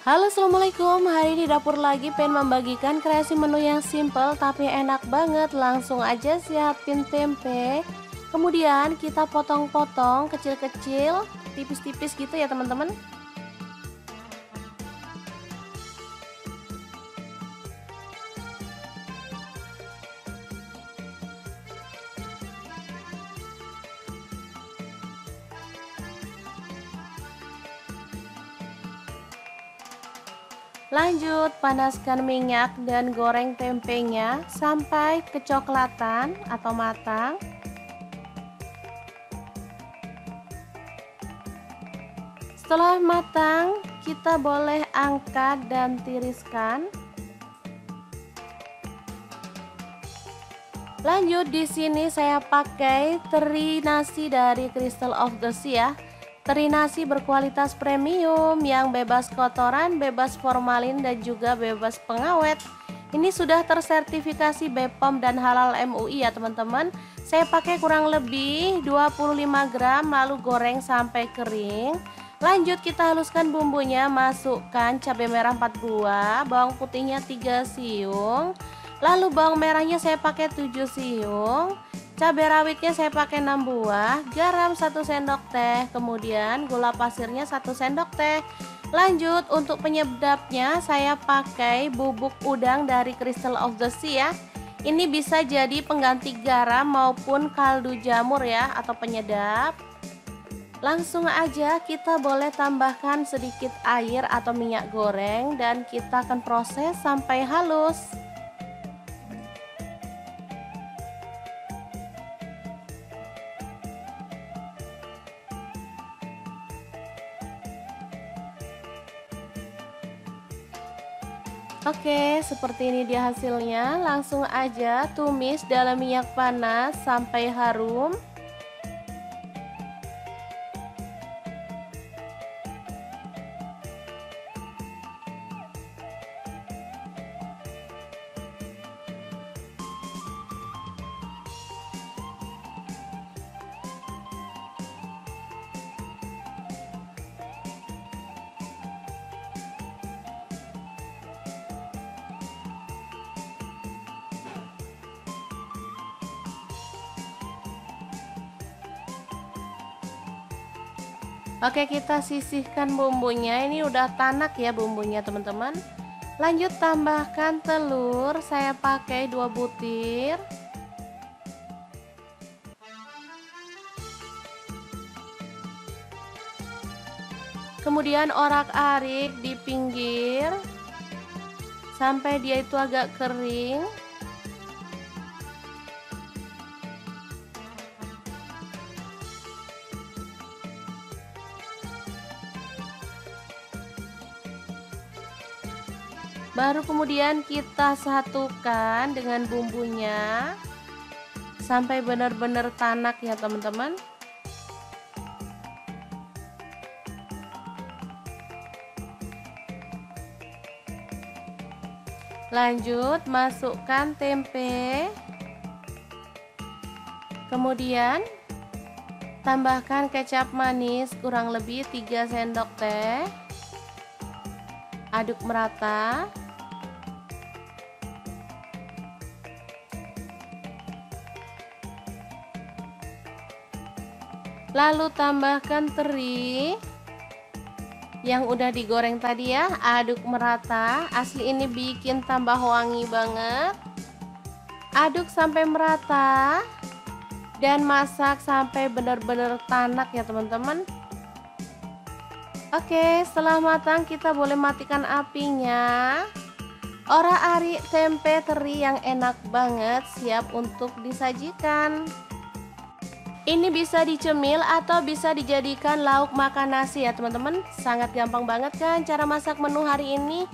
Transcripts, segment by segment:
Halo, assalamualaikum. Hari ini dapur lagi pengen membagikan kreasi menu yang simple tapi enak banget. Langsung aja siapin tempe, kemudian kita potong-potong kecil-kecil, tipis-tipis gitu ya teman-teman. Lanjut, panaskan minyak dan goreng tempenya sampai kecoklatan atau matang. Setelah matang, kita boleh angkat dan tiriskan. Lanjut, di sini saya pakai teri nasi dari Crystal of the Sea ya. Teri nasi berkualitas premium yang bebas kotoran, bebas formalin dan juga bebas pengawet. Ini sudah tersertifikasi BPOM dan halal MUI ya teman-teman. Saya pakai kurang lebih 25 gram lalu goreng sampai kering. Lanjut, kita haluskan bumbunya, masukkan cabai merah 4 buah, bawang putihnya 3 siung. Lalu bawang merahnya saya pakai 7 siung. Cabai rawitnya saya pakai 6 buah, garam 1 sendok teh, kemudian gula pasirnya 1 sendok teh. Lanjut, untuk penyedapnya saya pakai bubuk udang dari Crystal of the Sea ya. Ini bisa jadi pengganti garam maupun kaldu jamur ya, atau penyedap. Langsung aja kita boleh tambahkan sedikit air atau minyak goreng dan kita akan proses sampai halus. Oke, seperti ini dia hasilnya. Langsung aja tumis dalam minyak panas sampai harum. Oke, kita sisihkan bumbunya. Ini udah tanak ya bumbunya teman-teman. Lanjut, tambahkan telur. Saya pakai 2 butir. Kemudian orak-arik di pinggir sampai dia itu agak kering. Baru kemudian kita satukan dengan bumbunya sampai benar-benar tanak ya teman-teman. Lanjut, masukkan tempe. Kemudian tambahkan kecap manis kurang lebih 3 sendok teh. Aduk merata. Lalu tambahkan teri yang udah digoreng tadi ya, aduk merata. Asli ini bikin tambah wangi banget. Aduk sampai merata dan masak sampai benar-benar tanak ya teman-teman. Oke, setelah matang kita boleh matikan apinya. Orak-arik tempe teri yang enak banget siap untuk disajikan. Ini bisa dicemil atau bisa dijadikan lauk makan nasi ya teman-teman. Sangat gampang banget kan cara masak menu hari ini.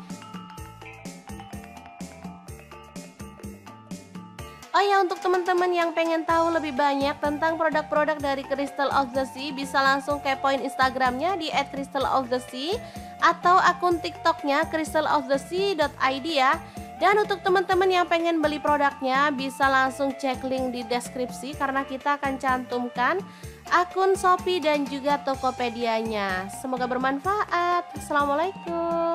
Oh ya, untuk teman-teman yang pengen tahu lebih banyak tentang produk-produk dari Crystal of the Sea, bisa langsung kepoin Instagramnya di @crystalofthesea atau akun TikToknya crystalofthesea.id ya. Dan untuk teman-teman yang pengen beli produknya, bisa langsung cek link di deskripsi karena kita akan cantumkan akun Shopee dan juga Tokopedia-nya. Semoga bermanfaat. Assalamualaikum.